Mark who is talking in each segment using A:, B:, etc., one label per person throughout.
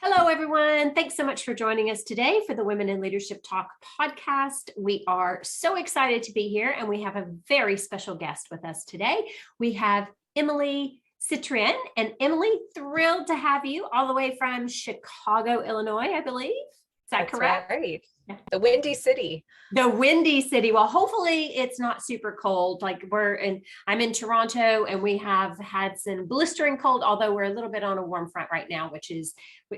A: Hello, everyone. Thanks so much for joining us today for the Women in Leadership Talk podcast. We are so excited to be here, and we have a very special guest with us today. We have Emily Tsitrian, and Emily, thrilled to have you all the way from Chicago, Illinois, I believe. Is that correct?
B: Right. The Windy City.
A: The Windy City. Well, hopefully it's not super cold. I'm in Toronto, and we have had some blistering cold, although we're a little bit on a warm front right now, which is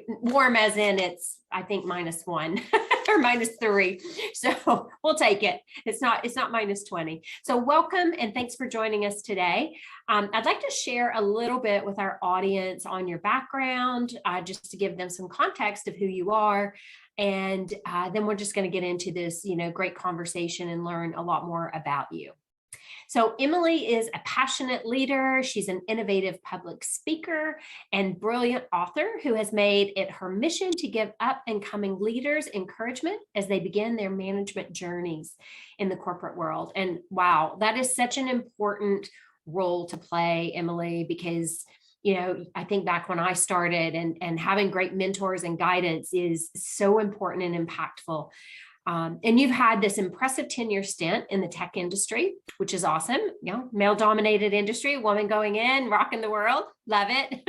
A: warm as in it's, I think, -1 or -3. So we'll take it. It's not -20. So welcome and thanks for joining us today. I'd like to share a little bit with our audience on your background, just to give them some context of who you are. And then we're just going to get into this, great conversation and learn a lot more about you. So Emily is a passionate leader. She's an innovative public speaker and brilliant author who has made it her mission to give up and coming leaders encouragement as they begin their management journeys in the corporate world. And wow, that is such an important role to play, Emily, because I think back when I started and having great mentors and guidance is so important and impactful. And you've had this impressive 10-year stint in the tech industry, which is awesome. Male-dominated industry, woman going in, rocking the world. Love it.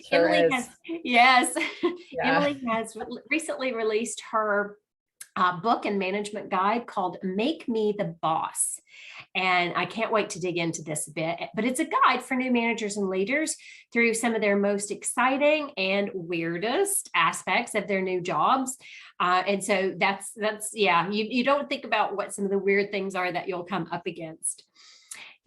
B: Sure
A: Emily
B: is.
A: Emily has recently released her book and management guide called Make Me the Boss. And I can't wait to dig into this a bit, but it's a guide for new managers and leaders through some of their most exciting and weirdest aspects of their new jobs. And so you don't think about what some of the weird things are that you'll come up against.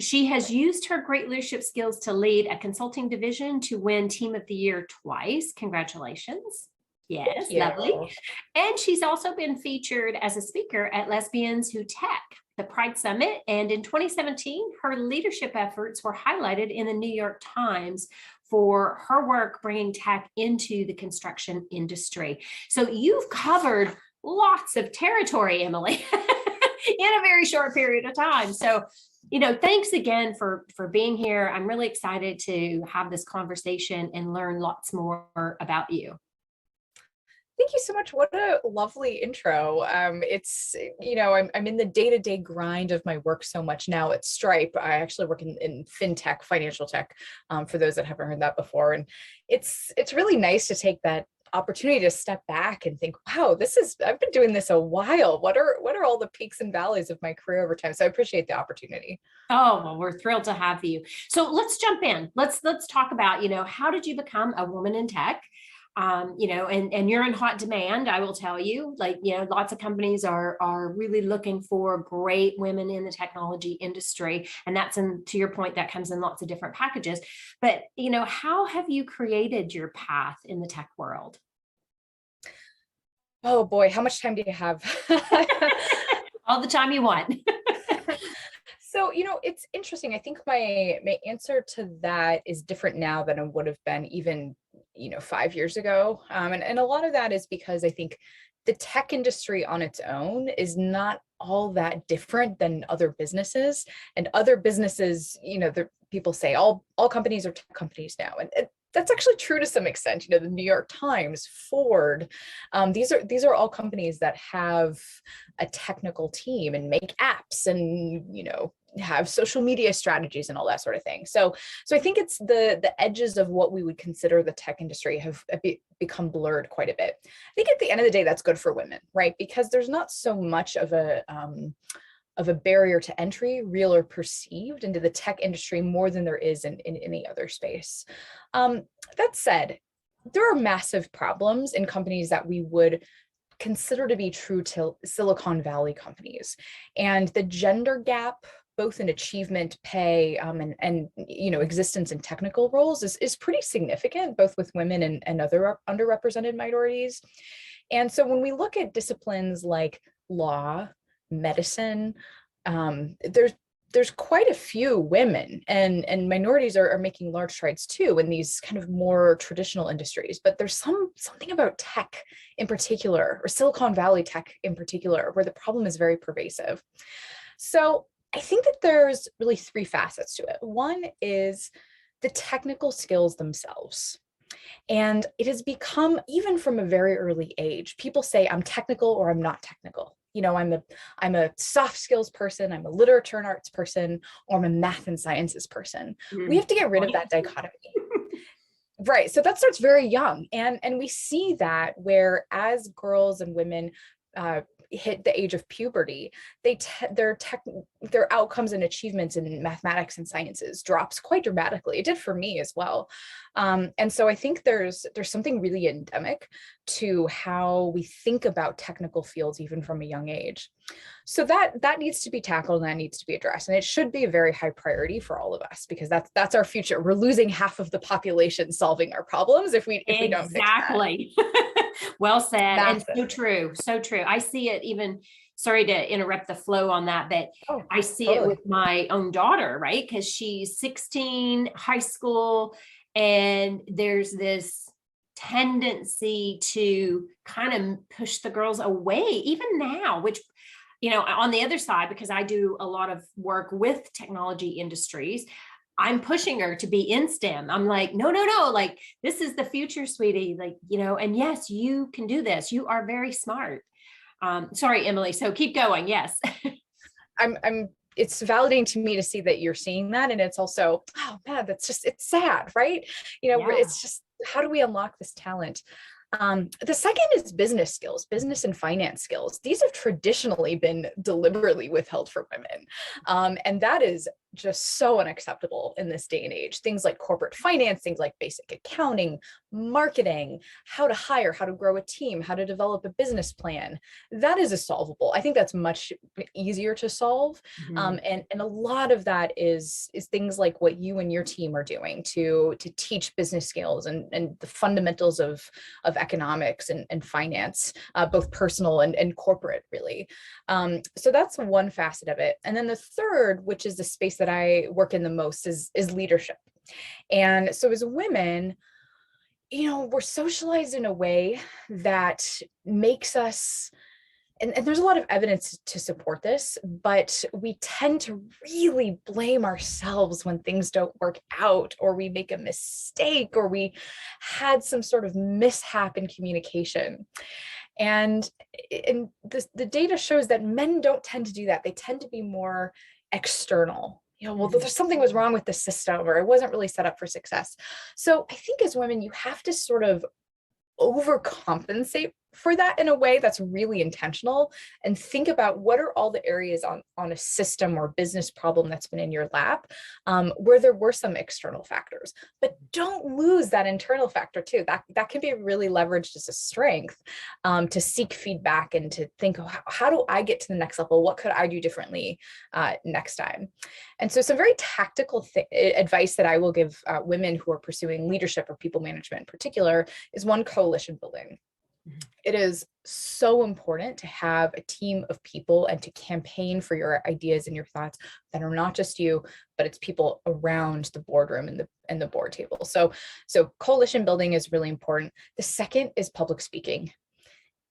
A: She has used her great leadership skills to lead a consulting division to win Team of the Year twice. Congratulations. Yes, lovely. And she's also been featured as a speaker at Lesbians Who Tech, the Pride Summit. And in 2017, her leadership efforts were highlighted in the New York Times for her work bringing tech into the construction industry. So you've covered lots of territory, Emily, in a very short period of time. So thanks again for being here. I'm really excited to have this conversation and learn lots more about you.
B: Thank you so much. What a lovely intro. It's, I'm in the day-to-day grind of my work so much now at Stripe. I actually work in fintech, financial tech, for those that haven't heard that before. And it's really nice to take that opportunity to step back and think, wow, I've been doing this a while. What are all the peaks and valleys of my career over time? So I appreciate the opportunity.
A: Oh, well, we're thrilled to have you. So let's jump in. Let's talk about, how did you become a woman in tech? And you're in hot demand, I will tell you, lots of companies are really looking for great women in the technology industry. And to your point, that comes in lots of different packages. But, how have you created your path in the tech world?
B: Oh boy, how much time do you have?
A: All the time you want.
B: So, it's interesting. I think my answer to that is different now than it would have been even 5 years ago. And a lot of that is because I think the tech industry on its own is not all that different than other businesses. And other businesses, people say all companies are tech companies now. And that's actually true to some extent. The New York Times, Ford, these are all companies that have a technical team and make apps and, have social media strategies and all that sort of thing. So I think it's the edges of what we would consider the tech industry have become blurred quite a bit. I think at the end of the day, that's good for women, right? Because there's not so much of a barrier to entry, real or perceived, into the tech industry more than there is in any other space. That said, there are massive problems in companies that we would consider to be true to Silicon Valley companies. And the gender gap, both in achievement, pay, and existence in technical roles is pretty significant, both with women and other underrepresented minorities. And so when we look at disciplines like law, medicine, there's quite a few women and minorities are making large strides too in these kind of more traditional industries. But there's something about tech in particular, or Silicon Valley tech in particular, where the problem is very pervasive. So I think that there's really three facets to it. One is the technical skills themselves. And it has become, even from a very early age, people say I'm technical or I'm not technical. I'm a soft skills person, I'm a literature and arts person, or I'm a math and sciences person. We have to get rid of that dichotomy. Right. So that starts very young. And we see that where as girls and women hit the age of puberty, their outcomes and achievements in mathematics and sciences drops quite dramatically. It did for me as well. And so I think there's something really endemic to how we think about technical fields even from a young age. So that needs to be tackled and that needs to be addressed. And it should be a very high priority for all of us, because that's our future. We're losing half of the population solving our problems if we don't fix that.
A: Exactly. Well said.
B: Massive.
A: And so true. So true. I see it even, sorry to interrupt the flow on that, but I see
B: totally.
A: it with my own daughter, right? Because she's 16, high school, and there's this tendency to kind of push the girls away, even now, which, on the other side, because I do a lot of work with technology industries, I'm pushing her to be in STEM. I'm like, no, like, this is the future, sweetie. Like, and yes, you can do this. You are very smart. Sorry, Emily. So keep going. Yes.
B: It's validating to me to see that you're seeing that. And it's also, oh man, it's sad, right? It's just, how do we unlock this talent? The second is business skills, business and finance skills. These have traditionally been deliberately withheld from women. And that is just so unacceptable in this day and age. Things like corporate finance, things like basic accounting, marketing, how to hire, how to grow a team, how to develop a business plan. That is solvable. I think that's much easier to solve.
A: Mm-hmm.
B: And a lot of that is things like what you and your team are doing to teach business skills and the fundamentals of economics and finance, both personal and corporate, really. So that's one facet of it. And then the third, which is the space that I work in the most, is leadership. And so as women, we're socialized in a way that makes us, and there's a lot of evidence to support this, but we tend to really blame ourselves when things don't work out, or we make a mistake, or we had some sort of mishap in communication. And the data shows that men don't tend to do that. They tend to be more external. Well, there's something was wrong with the system, or it wasn't really set up for success. So I think as women, you have to sort of overcompensate for that in a way that's really intentional, and think about what are all the areas on a system or business problem that's been in your lap, where there were some external factors, but don't lose that internal factor too. That can be really leveraged as a strength, to seek feedback and to think, oh, how do I get to the next level? What could I do differently next time? And so some very tactical advice that I will give women who are pursuing leadership or people management in particular is one, coalition building. It is so important to have a team of people and to campaign for your ideas and your thoughts that are not just you, but it's people around the boardroom and the board table. So coalition building is really important. The second is public speaking.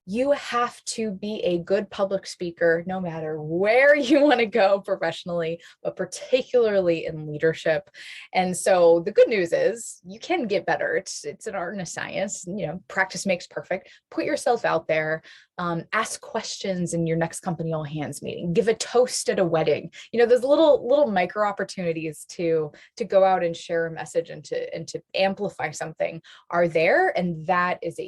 B: You have to be a good public speaker, no matter where you want to go professionally, but particularly in leadership. And so the good news is you can get better. It's an art and a science. Practice makes perfect. Put yourself out there. Ask questions in your next company all hands meeting. Give a toast at a wedding. There's little micro opportunities to go out and share a message and to amplify something are there, and that is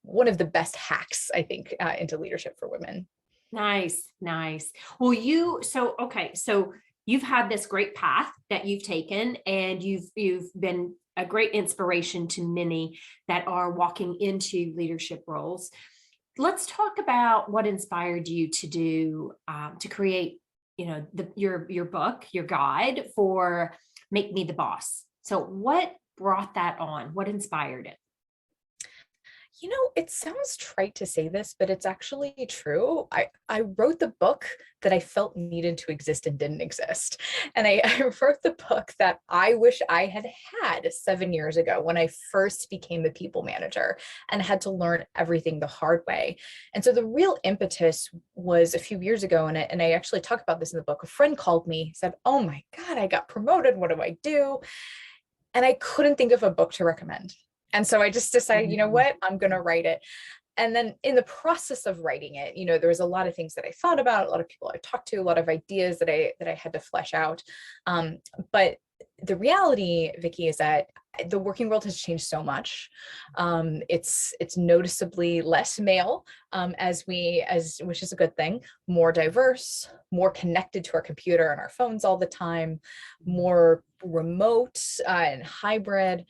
B: one of the best hacks, I think, into leadership for women.
A: Nice. Well, so you've had this great path that you've taken, and you've been a great inspiration to many that are walking into leadership roles. Let's talk about what inspired you to do, to create, your book, your guide for Make Me the Boss. So what brought that on? What inspired it?
B: It sounds trite to say this, but it's actually true. I wrote the book that I felt needed to exist and didn't exist. And I wrote the book that I wish I had 7 years ago when I first became a people manager and had to learn everything the hard way. And so the real impetus was a few years ago, and I actually talk about this in the book. A friend called me, said, "Oh my God, I got promoted. What do I do?" And I couldn't think of a book to recommend. And so I just decided, you know what, I'm going to write it. And then in the process of writing it, there was a lot of things that I thought about, a lot of people I talked to, a lot of ideas that I had to flesh out. But the reality, Vicky, is that the working world has changed so much. It's noticeably less male, which is a good thing, more diverse, more connected to our computer and our phones all the time, more remote and hybrid.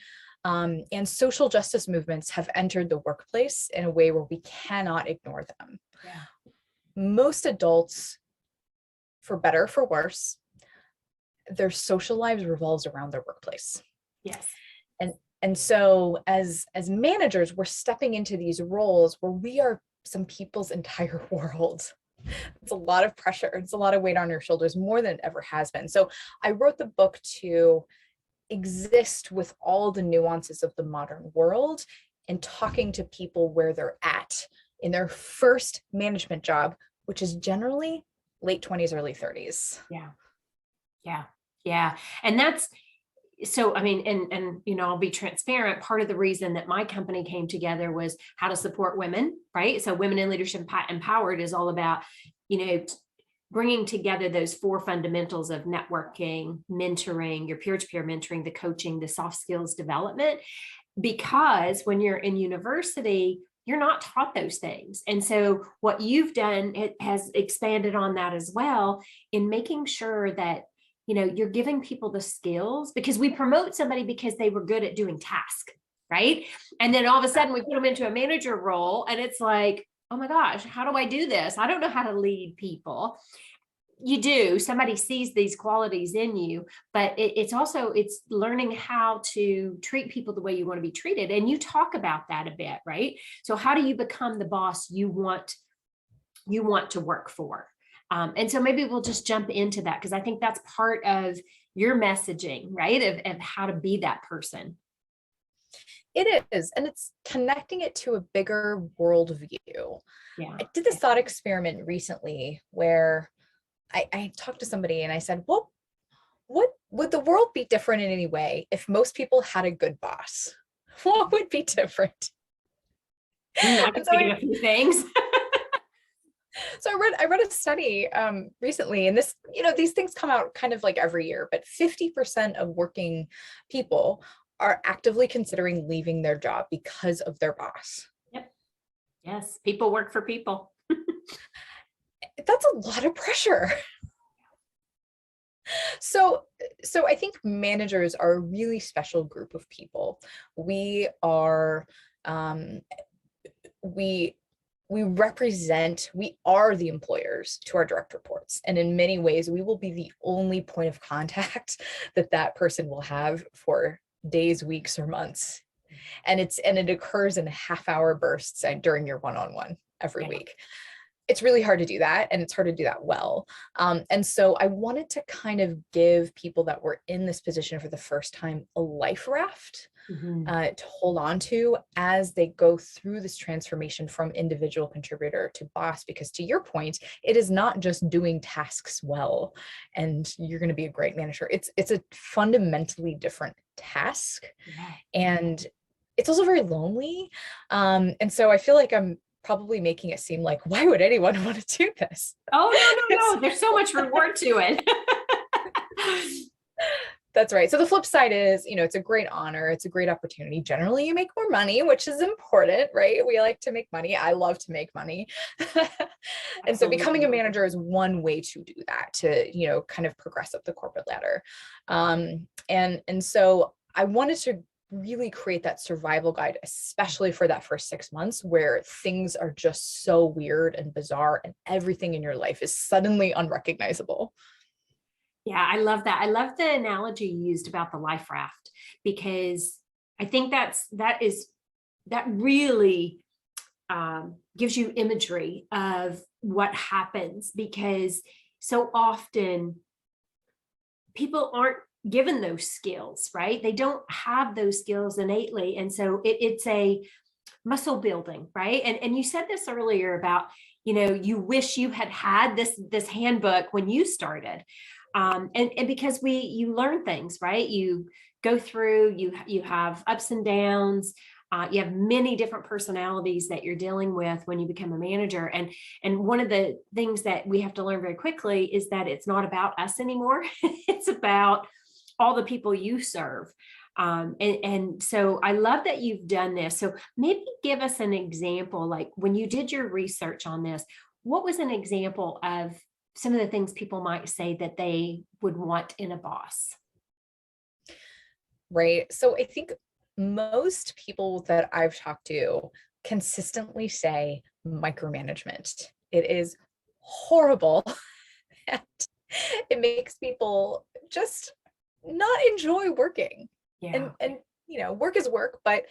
B: And social justice movements have entered the workplace in a way where we cannot ignore them.
A: Yeah.
B: Most adults, for better or for worse, their social lives revolves around their workplace.
A: Yes.
B: And so as managers, we're stepping into these roles where we are some people's entire world. It's a lot of pressure. It's a lot of weight on your shoulders, more than it ever has been. So I wrote the book to exist with all the nuances of the modern world and talking to people where they're at in their first management job, which is generally late 20s, early 30s.
A: Yeah. And that's, so, I mean, and I'll be transparent. Part of the reason that my company came together was how to support women, right? So Women in Leadership Empowered is all about, bringing together those 4 fundamentals of networking, mentoring, your peer-to-peer mentoring, the coaching, the soft skills development, because when you're in university, you're not taught those things. And so what you've done, it has expanded on that as well, in making sure that you're giving people the skills, because we promote somebody because they were good at doing tasks, right? And then all of a sudden we put them into a manager role and it's like, oh my gosh, how do I do this? I don't know how to lead people. You do. Somebody sees these qualities in you, but it's learning how to treat people the way you want to be treated. And you talk about that a bit, right? So how do you become the boss you want to work for? And so maybe we'll just jump into that, because I think that's part of your messaging, right? Of how to be that person.
B: It is. And it's connecting it to a bigger worldview.
A: Yeah.
B: I did this thought experiment recently where I talked to somebody and I said, well, what would the world be different in any way if most people had a good boss? What would be different?
A: I can think of a few things.
B: So I read a study recently, and this, these things come out kind of like every year, but 50% of working people are actively considering leaving their job because of their boss.
A: Yep. Yes. People work for people.
B: That's a lot of pressure. So I think managers are a really special group of people. We are, we are the employers to our direct reports. And in many ways, we will be the only point of contact that person will have for days, weeks, or months. And it occurs in half-hour bursts during your one-on-one every week. It's really hard to do that, and it's hard to do that well. And so I wanted to kind of give people that were in this position for the first time a life raft to hold on to as they go through this transformation from individual contributor to boss, because to your point, it is not just doing tasks well and you're going to be a great manager. It's a fundamentally different task. And it's also very lonely. And so I feel like I'm probably making it seem like, why would anyone want to do this?
A: Oh, no. There's so much reward to it.
B: That's right. So the flip side is, it's a great honor. It's a great opportunity. Generally, you make more money, which is important, right? We like to make money. I love to make money. And so becoming a manager is one way to do that, to, kind of progress up the corporate ladder. And so I wanted to really create that survival guide, especially for that first 6 months where things are just so weird and bizarre and everything in your life is suddenly unrecognizable.
A: Yeah, I love that. I love the analogy you used about the life raft, because I think that really gives you imagery of what happens, because so often people aren't given those skills, right? They don't have those skills innately. And so it's a muscle building, right? And you said this earlier about, you wish you had this handbook when you started. And because you learn things, right? You go through, you have ups and downs. You have many different personalities that you're dealing with when you become a manager. And one of the things that we have to learn very quickly is that it's not about us anymore. It's about all the people you serve. And so I love that you've done this. So maybe give us an example, like when you did your research on this, what was an example of some of the things people might say that they would want in a boss?
B: Right. So I think most people that I've talked to consistently say micromanagement. It is horrible. And it makes people just not enjoy working.
A: Yeah.
B: And work is work, but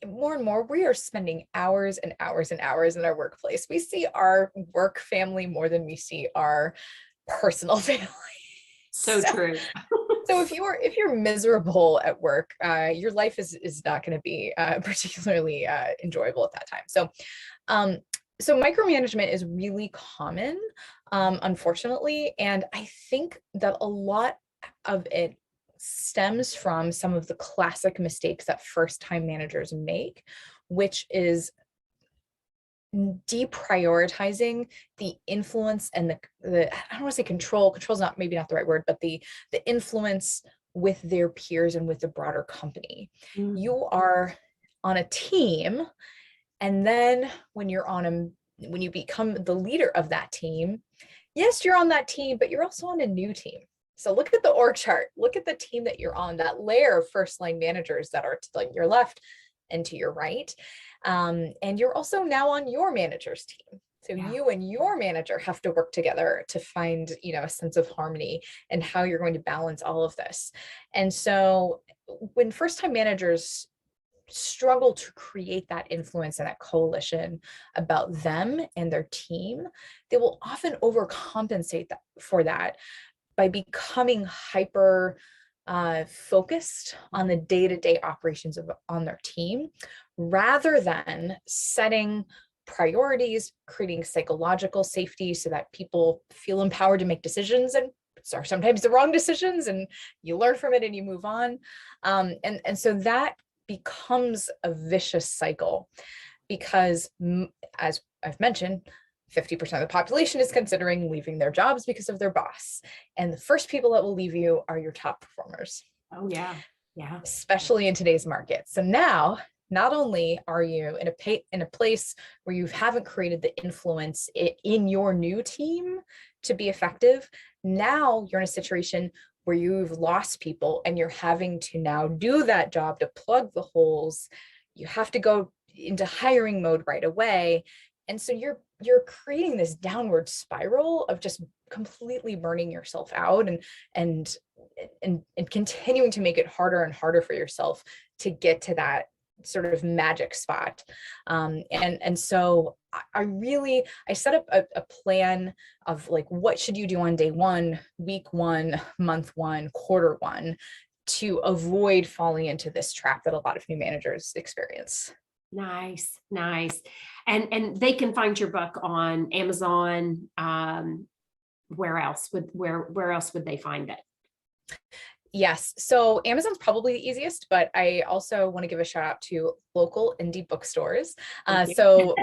B: more and more we are spending hours and hours and hours in our workplace. We see our work family more than we see our personal family.
A: So true.
B: So if you're miserable at work, your life is not going to be particularly enjoyable at that time. So micromanagement is really common, unfortunately, and I think that a lot of it stems from some of the classic mistakes that first-time managers make, which is deprioritizing the influence and the I don't want to say control. Control is maybe not the right word, but the influence with their peers and with the broader company. You are on a team, and then when you become the leader of that team, yes, you're on that team, but you're also on a new team. So look at the org chart, look at the team that you're on, that layer of first line managers that are to like your left and to your right. And you're also now on your manager's team. So you and your manager have to work together to find, a sense of harmony and how you're going to balance all of this. And so when first-time managers struggle to create that influence and that coalition about them and their team, they will often overcompensate for that by becoming hyper focused on the day-to-day operations on their team, rather than setting priorities, creating psychological safety so that people feel empowered to make decisions, and are sometimes the wrong decisions, and you learn from it and you move on. And so that becomes a vicious cycle, because as I've mentioned, 50% of the population is considering leaving their jobs because of their boss. And the first people that will leave you are your top performers.
A: Oh, yeah. Yeah.
B: Especially in today's market. So now, not only are you in a place where you haven't created the influence in your new team to be effective, now you're in a situation where you've lost people and you're having to now do that job to plug the holes. You have to go into hiring mode right away. And so you're creating this downward spiral of just completely burning yourself out and continuing to make it harder and harder for yourself to get to that sort of magic spot. And so I set up a plan of like, what should you do on day one, week one, month one, quarter one, to avoid falling into this trap that a lot of new managers experience.
A: Nice. And they can find your book on Amazon. Where else would they find it?
B: Yes. So Amazon's probably the easiest, but I also want to give a shout out to local indie bookstores. So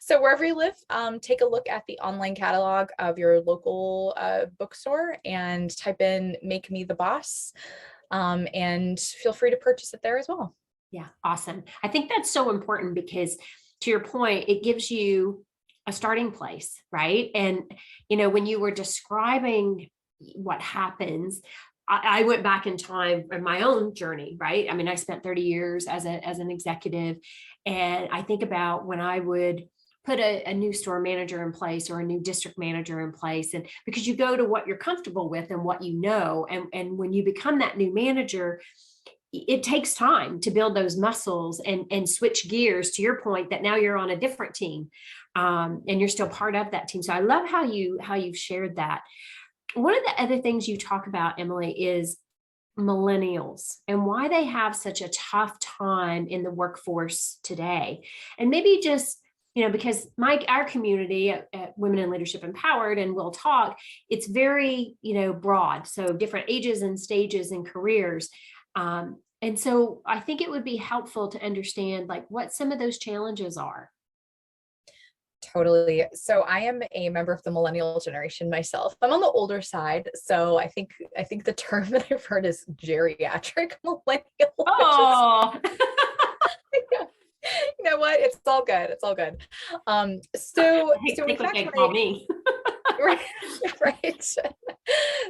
B: wherever you live, take a look at the online catalog of your local bookstore and type in "Make Me the Boss," and feel free to purchase it there as well.
A: Yeah. Awesome. I think that's so important because, to your point, it gives you a starting place, right? And, when you were describing what happens, I went back in time in my own journey, right? I mean, I spent 30 years as an executive, and I think about when I would put a new store manager in place or a new district manager in place, and because you go to what you're comfortable with and what and when you become that new manager, it takes time to build those muscles and switch gears, to your point, that now you're on a different team, and you're still part of that team. So I love how you've shared that. One of the other things you talk about, Emily, is millennials and why they have such a tough time in the workforce today. And maybe just because our community at Women in Leadership Empowered and WIL Talk, it's very, broad. So different ages and stages and careers. And so I think it would be helpful to understand like what some of those challenges are.
B: Totally. So I am a member of the millennial generation myself. I'm on the older side. So I think the term that I've heard is geriatric millennial.
A: Oh,
B: You know what? It's all good. It's all good. So in
A: think what
B: fact,
A: they call me.
B: right, right.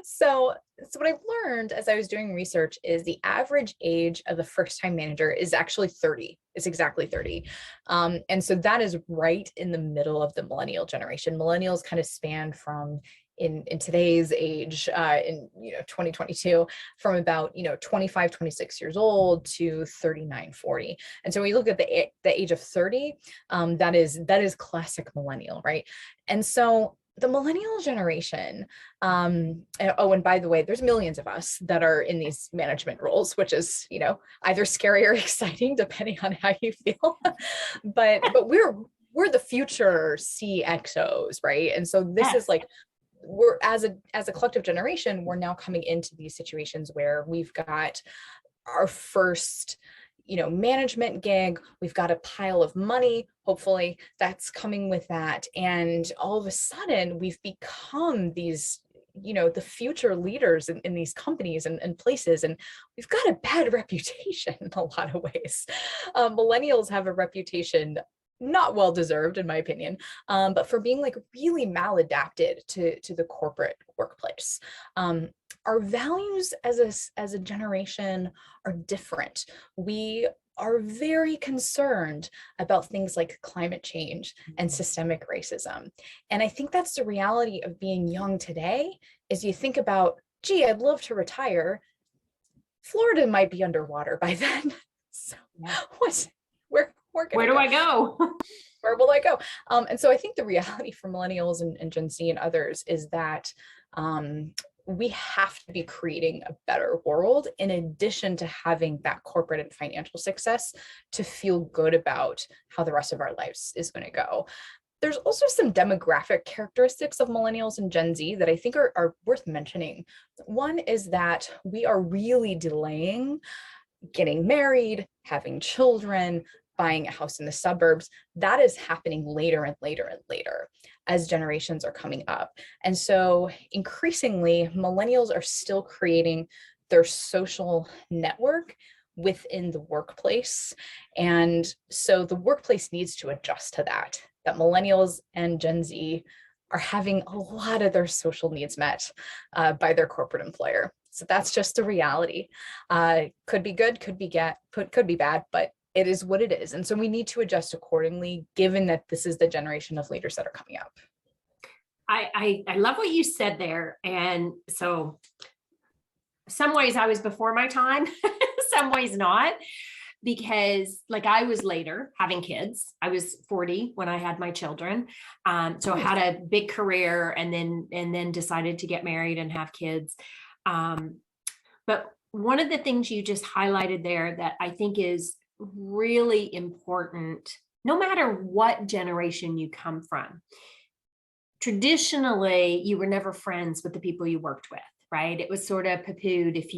B: So what I've learned as I was doing research is the average age of the first-time manager is actually 30. It's exactly 30. And so that is right in the middle of the millennial generation. Millennials kind of span from in today's age, in 2022, from about 25, 26 years old to 39, 40. And so when you look at the age of 30, that is classic millennial, right? And so the millennial generation, and by the way, there's millions of us that are in these management roles, which is, either scary or exciting, depending on how you feel. but we're the future CXOs, right? And so this is like, we're as a collective generation, we're now coming into these situations where we've got our first management gig, we've got a pile of money, hopefully that's coming with that. And all of a sudden we've become these, the future leaders in these companies and places. And we've got a bad reputation in a lot of ways. Millennials have a reputation not well deserved, in my opinion, but for being like really maladapted to the corporate workplace. Our values as a generation are different. We are very concerned about things like climate change and systemic racism. And I think that's the reality of being young today, is you think about, gee, I'd love to retire. Florida might be underwater by then. So where do
A: I go?
B: Where will I go? And so I think the reality for millennials and Gen Z and others is that we have to be creating a better world in addition to having that corporate and financial success to feel good about how the rest of our lives is going to go. There's also some demographic characteristics of millennials and Gen Z that I think are worth mentioning. One is that we are really delaying getting married, having children, buying a house in the suburbs. That is happening later and later and later as generations are coming up. And so increasingly, millennials are still creating their social network within the workplace. And so the workplace needs to adjust to that millennials and Gen Z are having a lot of their social needs met by their corporate employer. So that's just a reality. Could be good, could be bad, but it is what it is. And so we need to adjust accordingly, given that this is the generation of leaders that are coming up.
A: I love what you said there. And so some ways I was before my time, some ways not, because like I was later having kids. I was 40 when I had my children. So I had a big career and then decided to get married and have kids. But one of the things you just highlighted there that I think is really important, no matter what generation you come from, traditionally, you were never friends with the people you worked with, right? It was sort of poo-pooed if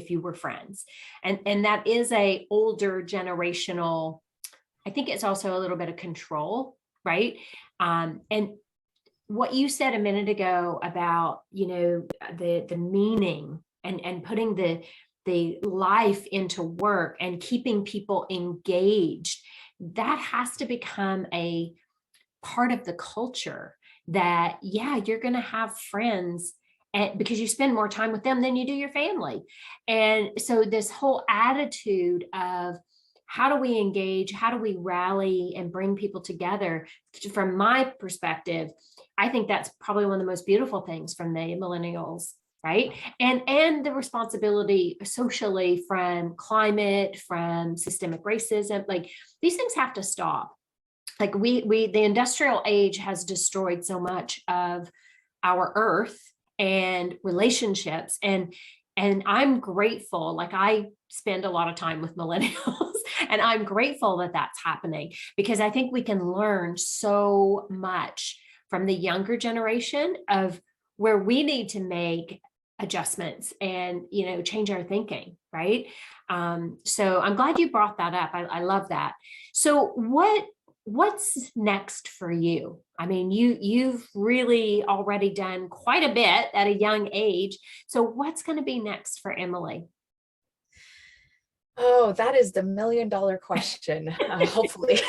A: you were friends. And that is a older generational, I think it's also a little bit of control, right? And what you said a minute ago about, the meaning and putting the life into work and keeping people engaged, that has to become a part of the culture that, yeah, you're going to have friends because you spend more time with them than you do your family. And so this whole attitude of how do we engage, how do we rally and bring people together, from my perspective, I think that's probably one of the most beautiful things from the millennials, right? And the responsibility socially from climate, from systemic racism, like these things have to stop. Like the industrial age has destroyed so much of our earth and relationships. And I'm grateful, like I spend a lot of time with millennials And I'm grateful that that's happening, because I think we can learn so much from the younger generation of where we need to make adjustments and, change our thinking, right? So I'm glad you brought that up. I love that. So what's next for you? I mean, you've really already done quite a bit at a young age. So what's going to be next for Emily?
B: Oh, that is the $1 million question. Hopefully.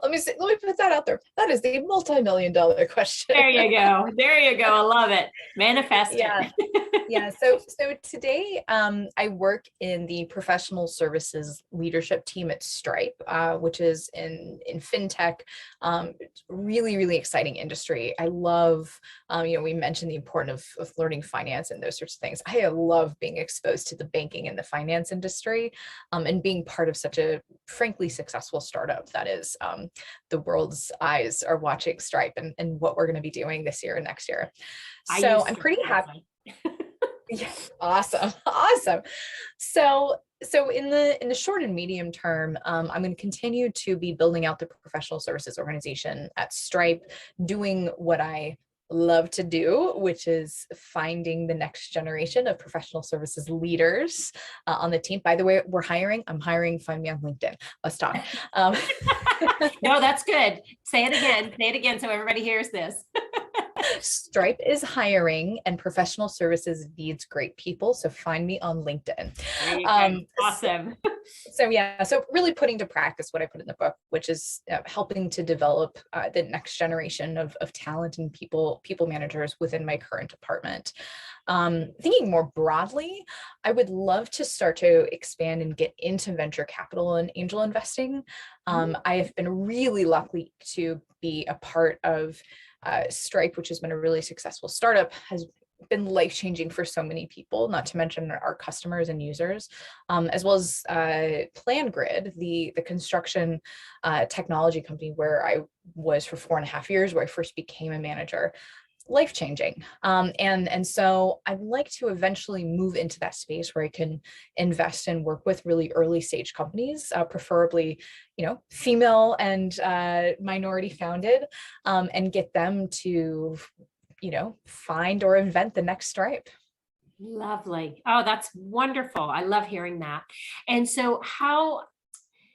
B: Let me put that out there. That is the multi-million-dollar question.
A: There you go. There you go. I love it. Manifest
B: Yeah.
A: it.
B: Yeah. So today, I work in the professional services leadership team at Stripe, which is in fintech. It's really, really exciting industry. I love, we mentioned the importance of learning finance and those sorts of things. I love being exposed to the banking and the finance industry, and being part of such a frankly successful startup that is, the world's eyes are watching Stripe and what we're going to be doing this year and next year. So I'm pretty happy. Yeah, awesome. Awesome. So in the short and medium term, I'm going to continue to be building out the professional services organization at Stripe, doing what I love to do, which is finding the next generation of professional services leaders on the team. By the way, we're hiring. I'm hiring. Find me on LinkedIn. Let's talk.
A: No, that's good. Say it again. Say it again so everybody hears this.
B: Stripe is hiring, and professional services needs great people. So find me on LinkedIn.
A: Awesome.
B: So really putting to practice what I put in the book, which is helping to develop the next generation of talent and people managers within my current department. Thinking more broadly, I would love to start to expand and get into venture capital and angel investing. I have been really lucky to be a part of Stripe, which has been a really successful startup, has been life-changing for so many people, not to mention our customers and users, as well as PlanGrid, the construction technology company where I was for 4.5 years, where I first became a manager. Life-changing. And so I'd like to eventually move into that space where I can invest and work with really early stage companies, preferably, female and minority founded, and get them to, find or invent the next Stripe.
A: Lovely. Oh, that's wonderful. I love hearing that. And so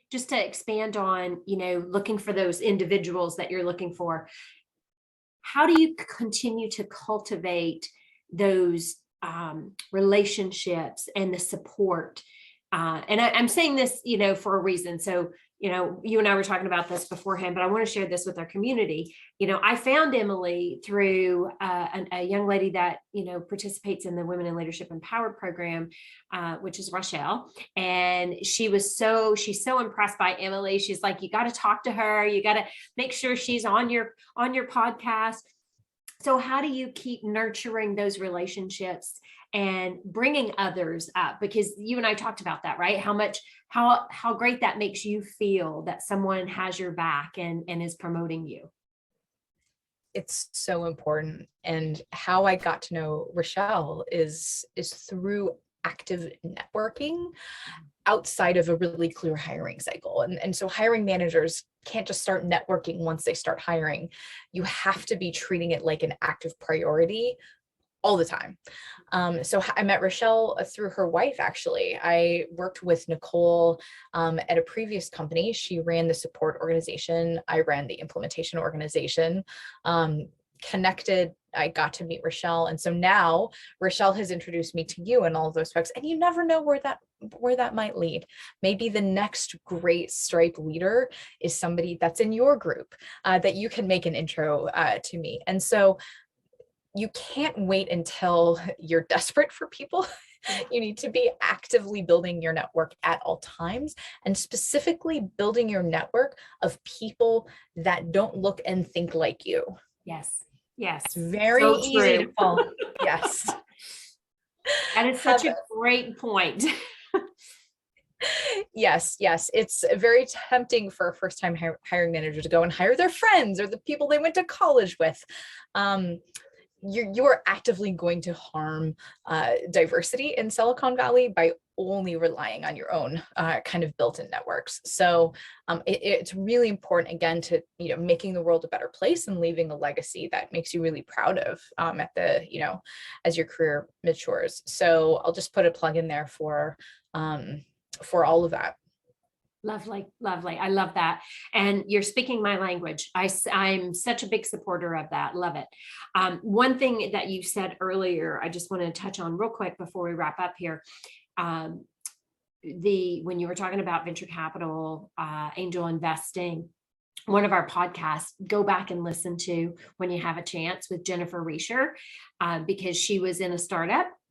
A: just to expand on, looking for those individuals that you're looking for, how do you continue to cultivate those relationships and the support? And I'm saying this, for a reason. So, you and I were talking about this beforehand, but I want to share this with our community. I found Emily through a young lady that, participates in the Women in Leadership Empowered program, which is Rochelle. And she's so impressed by Emily. She's like, you got to talk to her. You got to make sure she's on your podcast. So how do you keep nurturing those relationships and bringing others up? Because you and I talked about that, right? How great that makes you feel that someone has your back and is promoting you.
B: It's so important. And how I got to know Rochelle is through active networking outside of a really clear hiring cycle. And so hiring managers can't just start networking once they start hiring. You have to be treating it like an active priority all the time. So I met Rochelle through her wife, actually. I worked with Nicole at a previous company. She ran the support organization. I ran the implementation organization. Connected, I got to meet Rochelle. And so now Rochelle has introduced me to you and all of those folks. And you never know where that might lead. Maybe the next great Stripe leader is somebody that's in your group that you can make an intro to me. And so you can't wait until you're desperate for people. You need to be actively building your network at all times, and specifically building your network of people that don't look and think like you.
A: Yes. Yes.
B: It's very
A: so
B: easy to fall. Yes.
A: That is such a great point.
B: Yes. It's very tempting for a first-time hiring manager to go and hire their friends or the people they went to college with. You are actively going to harm diversity in Silicon Valley by only relying on your own kind of built-in networks. So it's really important, again, to, making the world a better place and leaving a legacy that makes you really proud of at the, as your career matures. So I'll just put a plug in there for all of that.
A: Lovely, lovely. I love that. And you're speaking my language. I'm such a big supporter of that. Love it. One thing that you said earlier, I just want to touch on real quick before we wrap up here. When you were talking about venture capital, angel investing, one of our podcasts, go back and listen to when you have a chance with Jennifer Reisher, because she was in a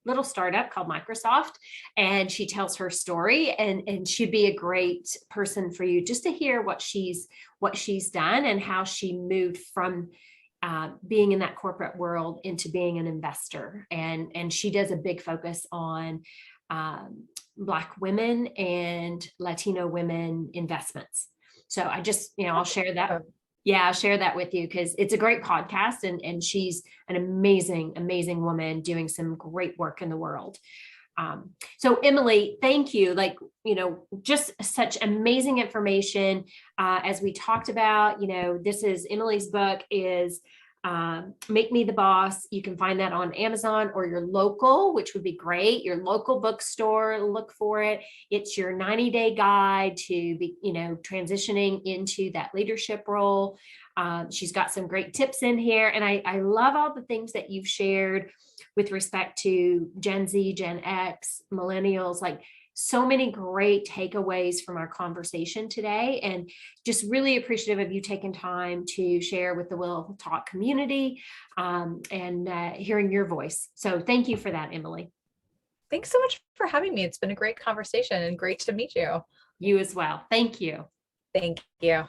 A: little startup called Microsoft, and she tells her story, and she'd be a great person for you just to hear what she's done and how she moved from being in that corporate world into being an investor. And she does a big focus on Black women and Latino women investments. So I just, I'll share that. Yeah, I'll share that with you because it's a great podcast, and she's an amazing, amazing woman doing some great work in the world. So Emily, thank you. Just such amazing information. As we talked about, this is Emily's book is Make Me the Boss. You can find that on Amazon or your local, which would be great. Your local bookstore, look for it. It's your 90-day guide to be, transitioning into that leadership role. She's got some great tips in here. And I love all the things that you've shared with respect to Gen Z, Gen X, millennials, so many great takeaways from our conversation today, and just really appreciative of you taking time to share with the WIL Talk community and hearing your voice. So thank you for that, Emily.
B: Thanks so much for having me. It's been a great conversation and great to meet you.
A: You as well. Thank you.
B: Thank you.